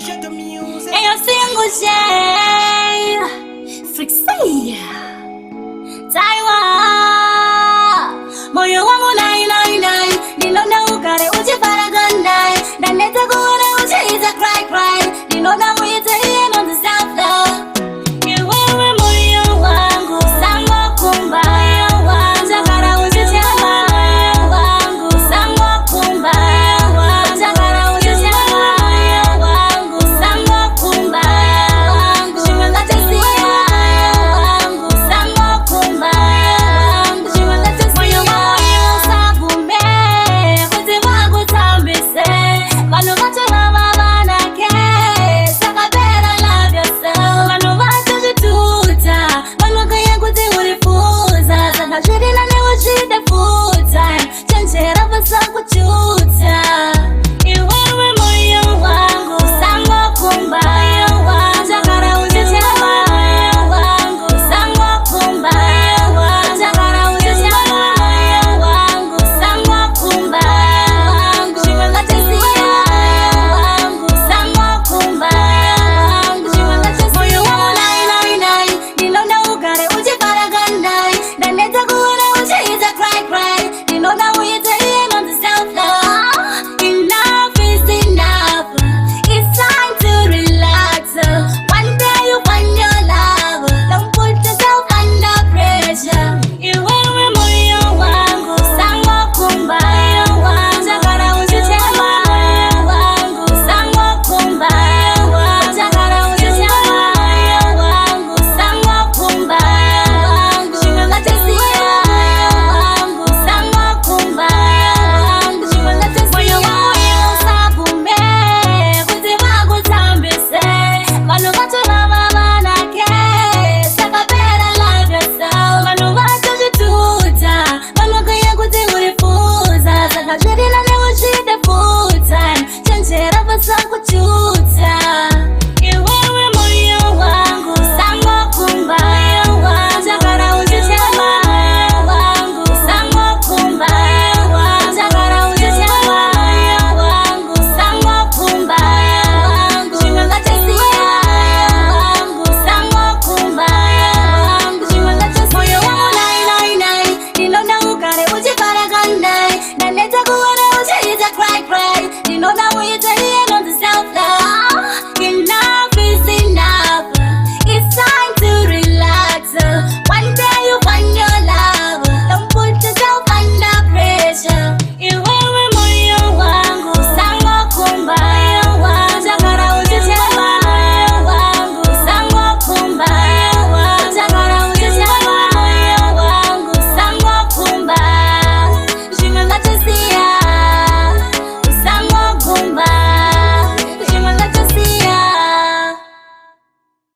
Ayo single J Flexi Taiwa moyo wangu nai nilona ukare uje faragandai naneta kuona uje iza cry nilona uite in on the south though iwewe moyo wangu sango kumba chakara uje chama wangu sango kumba chakara uje chama wangu sango kumba shimanga tesia wangu sango kumba shimanga tesia moyo sabume kuti wangu tambise bano bacha bana ke sakabera love yourself bano bacha jituta bano kaya kuti urifuza saka shirina ne wajida full time chanchera basa kuchuta iwewe moyo wangu sango kumba chakara uje chama wangu sango kumba chakara uje chama wangu sango kumba shimanga tesia wangu sango kumba shimanga tesia moyo wangu nai nilona ukare uje faragandai naneta kuona uje iza cry nilona uite in on the south though enough is enough it's time to relax one day you find your love don't put yourself under pressure iwewe moyo wangu sango kumba chakara uje chama wangu sango kumba chakara uje chama wangu sango kumba shimanga tesia wangu sango kumba shimanga tesia moyo wangu sabume kuti wangu tambise bano bacha bana ke sakabera love yourself bano bacha jituta bano kaya kuti urifuza saka shirina ne wajida full time chanchera basa kuchuta